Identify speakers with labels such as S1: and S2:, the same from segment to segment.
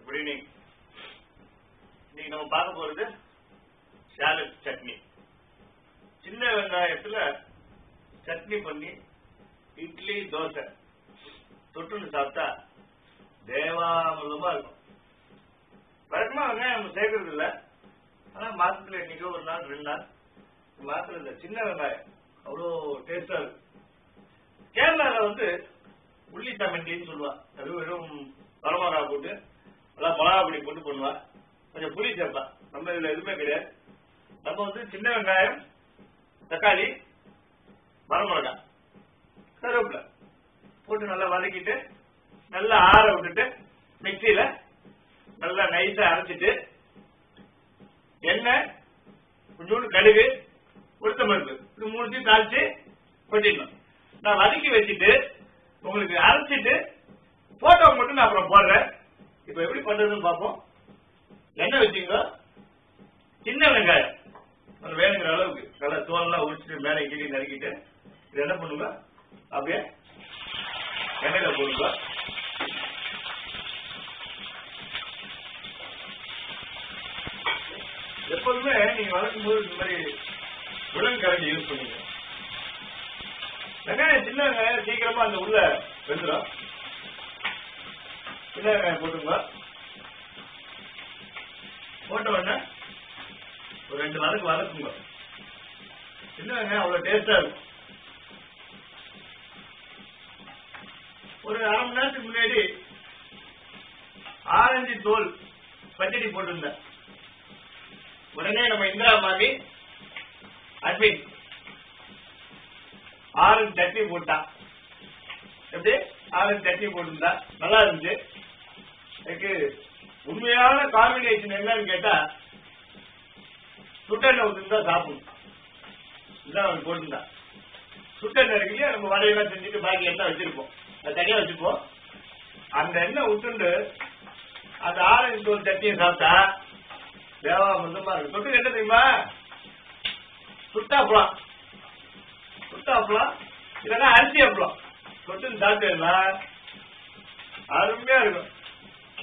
S1: Good evening. இன்னைக்கு நம்ம பார்க்க போறது சாலட் சட்னி. சின்ன வெங்காயத்துல சட்னி பண்ணி இட்லி தோசை தொட்டுன்னு சாப்பிட்டா தேவாமிர்தமா இருக்கும். வழக்கமா வெங்காயம் நம்ம சேர்க்கறது இல்லை, ஆனா மாசத்துல இன்னைக்கு ஒரு நாள் 2 நாள் மாசத்துல இந்த சின்ன வெங்காயம் அவ்வளோ டேஸ்டா இருக்கு. கேரளால உள்ளி தமண்டின்னு சொல்லுவான். அது வெறும் வரமிளகா போட்டு நல்லா மிளகா பொடி போட்டு பண்ணுவா, கொஞ்சம் புளி சேர்ப்பா. நம்ம இதுல எதுவுமே கிடையாது. நம்ம சின்ன வெங்காயம், தக்காளி, வரமிளகா, கருவேப்பிலை போட்டு நல்லா வதக்கிட்டு நல்லா ஆற விட்டுட்டு மிக்சியில நல்லா நைஸா அரைச்சிட்டு எண்ணெய், கொஞ்சோண்டு கடுகு, உளுத்தம்பருப்பு இது 3 தாளிச்சு கொட்டிடணும். நான் வதக்கி வச்சுட்டு உங்களுக்கு அரைச்சிட்டு போட்டோ மட்டும் நான் அப்புறம் போடுறேன். இப்ப எப்படி பண்றதுன்னு பார்ப்போம். எண்ணெய் வச்சுங்க, சின்ன வெங்காயம் வேணுங்கிற அளவுக்கு நல்லா தோலெல்லாம் உரிச்சிட்டு மேலே கீழே நறுக்கிட்டு இது என்ன பண்ணுங்க, அப்படியே எண்ணெயில போடுங்க. எப்போதுமே நீங்க வளர்க்கும் போது இந்த மாதிரி விலங்கு கரண்டி யூஸ் பண்ணுங்க. வெங்காயம் சின்ன வெங்காயம் சீக்கிரமா அந்த உள்ள வெந்துடும். சின்ன வெங்காயம் போட்டுங்க. போட்ட உடனே ஒரு 2 நாளுக்கு வதக்குங்க. சின்ன வெங்காயம் அவ்வளவு டேஸ்டா இருக்கும். ஒரு 1/2 மணி நேரத்துக்கு முன்னாடி ஆரஞ்சு தோல் பச்சடி போட்டிருந்தேன். உடனே நம்ம இந்திரா மாதிரி அட்மின் ஆரஞ்சு சட்னி போட்டா, எப்படி ஆரஞ்சு சட்னி போட்டிருந்தா நல்லா இருந்துச்சு. எனக்கு உண்மையான காம்பினேஷன் என்னன்னு கேட்டா சுட்டெண்ணெய் ஊத்துந்தா சாப்பிடணும். இதுதான் போட்டுருந்தா. சுட்டெண்ணெய் இருக்குல்லையா, நம்ம வடையெல்லாம் செஞ்சுட்டு பாக்கி எண்ணெய் வச்சிருப்போம், அது தனியா வச்சுப்போம். அந்த எண்ணெய் விட்டுண்டு அந்த ஆரஞ்சு தோல் சட்னியை சாப்பிட்டா தேவாமிர்தமா இருக்கு. தொட்டு என்ன தெரியுமா, சுட்டாப்பலாம், சுட்டாப்பலாம் இல்லைன்னா அரிசி அப்பலாம் தொட்டு சாப்பிட்டா அருமையா இருக்கும்.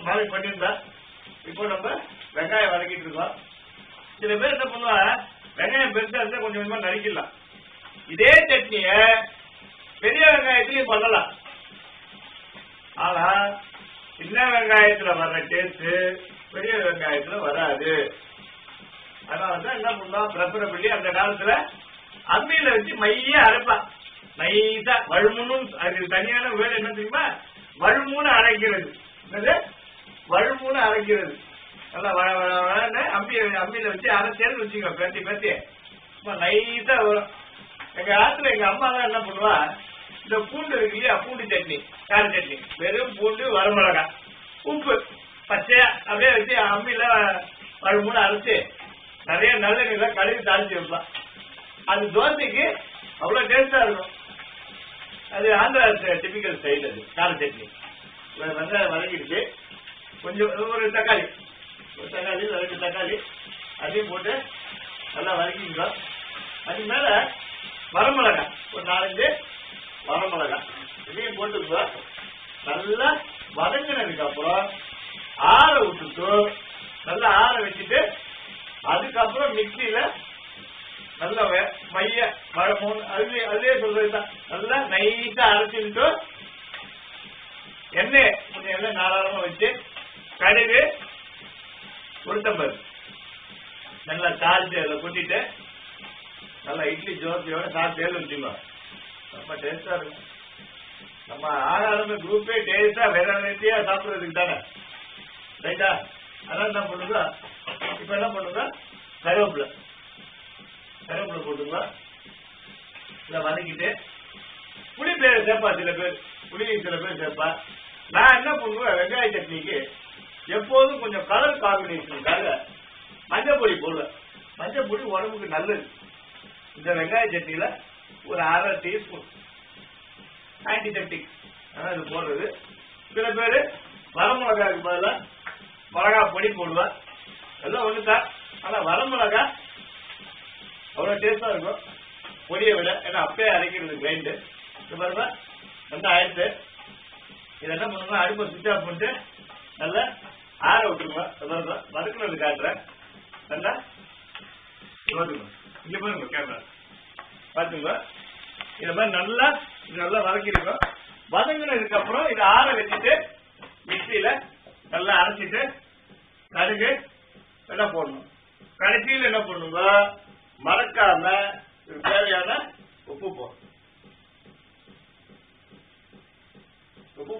S1: நாளைக்கு பண்ணியிருந்தா. இப்போ நம்ம வெங்காயம் வதக்கிட்டு இருக்கோம். சில பேர் என்ன பண்ணுவா, வெங்காயம் பெருசா இருந்தா கொஞ்சம் கொஞ்சமா நறுக்கலாம். இதே சட்னிய பெரிய வெங்காயத்திலையும் பண்ணலாம். ஆனா சின்ன வெங்காயத்துல வர்ற டேஸ்ட் பெரிய வெங்காயத்துல வராது. அதனாலதான் என்ன பண்ணுவோம், பிரபரப்பள்ளி அந்த காலத்துல அம்மியில வச்சு மைய அரைப்பான். நைஸா வழுமுன்னு, அது தனியான வேலை என்ன தெரியுமா, வழுமுன்னு அரைக்கிறது. என்னது வழுமுன்னு அரைக்கிறது. நல்லா அம்மியில வச்சு அரைச்சேன்னு வச்சுக்கோ, பேத்தி நைஸா வரும். எங்க ஆத்துல எங்க அம்மா தான் என்ன பண்ணுவா, இந்த பூண்டு இருக்கு இல்லையா, பூண்டு சட்னி, கார சட்னி, வெறும் பூண்டு, வரமிளகா, உப்பு, பச்சையா அப்படியே வச்சு அம்மியில வழுமுன்னு அரைச்சு நிறைய நல்லெண்ணெயில கழுவி தாளிச்சு வைப்பான். அது தோசைக்கு அவ்வளவு டேஸ்டா இருக்கும். அது ஆந்திரா டிபிக்கல் ஸ்டைல். அது கார சட்னி. வெங்காயம் வதக்கிடுச்சு, கொஞ்சம் ஒரு தக்காளி, 2 தக்காளி அதையும் போட்டு நல்லா வதக்கிங்க. அது மேல வரமிளகா ஒரு 4-5 வரமிளகா இதையும் போட்டுங்க. நல்லா வதங்கினதுக்கு அப்புறம் ஆற விட்டுட்டு நல்லா ஆற வச்சுட்டு அதுக்கப்புறம் மிக்சியில நல்லா மைய வழமூணு அதுலயே சொல்றதுதான் நல்லா நைஸா அரைச்சுட்டு எண்ணெய் கொஞ்சம் எண்ணெய் தாராளமா வச்சு கடுகு, உளுத்தம்பருப்பு நல்லா தாளிச்சு அதை கொட்டிட்டு நல்லா இட்லி ஜோசியோட சாப்பிட்டு வச்சுக்கணும். ரொம்ப டேஸ்டா இருக்கும். நம்ம ஆகாரமே குரூப்பே டேஸ்டா வெரைட்டியா சாப்பிடுறதுக்கு தானே, ரைட்டா? அதான் என்ன பண்ணுங்க, இப்ப என்ன பண்ணுங்க, கருவேப்பிலை போட்டுங்க. இதை வதக்கிட்டு புளி பேர் சேர்ப்பா, சில பேர் புளி சில பேர் சேர்ப்பா. நான் என்ன பண்ணுவேன், வெங்காய சட்னிக்கு எப்போதும் கொஞ்சம் கலர் காம்பினேஷனுக்காக மஞ்சள் பொடி போடுவேன். மஞ்சள் பொடி உடம்புக்கு நல்லது. இந்த வெங்காய சட்னியில ஒரு 1/2 டீஸ்பூன் ஆன்டிசெப்டிக் இது போடுறது. சில பேர் வரமிளகாக்கு பதிலாக மிளகா பொடி போடுவேன். எல்லாம் ஒண்ணுதான். ஆனா வரமிளகா அவ்வளவு டேஸ்டா இருக்கும் பொடியை விட. ஏன்னா அப்பயே அரைக்கிறது கிரைண்டு. பாருங்க நல்லா ஆயிடுச்சு. இது என்ன பண்ணுங்க, அடுப்பை சுவிட்ச் ஆஃப் பண்ணிட்டு நல்லா ஆற விட்டுருங்க. வதக்குனது காட்டுறேன். நல்லா இங்க பாருங்க கேமரா பாத்துங்க. இந்த மாதிரி நல்லா வதக்கிருக்கோம். வதங்கினதுக்கு அப்புறம் இதை ஆற வச்சுட்டு மிக்சியில நல்லா அரைச்சிட்டு கடுகு எல்லாம் போடணும். கடைசியில் என்ன பண்ணுங்க, மறக்காம தேவையான உப்பு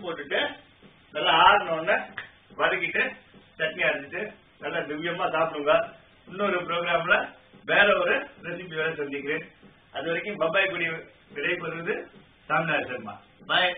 S1: போட்டுட்டு நல்லா ஆறினோடனே வதக்கிட்டு சட்னி அரைச்சிட்டு நல்லா திவ்யமா சாப்பிடுங்க. இன்னொரு ப்ரோக்ராம்ல வேற ஒரு ரெசிபியோட சந்திக்கிறேன். அது வரைக்கும் பப்பாய் குடி விடைபெறுவது சாமிநாத சர்மா. பாய்.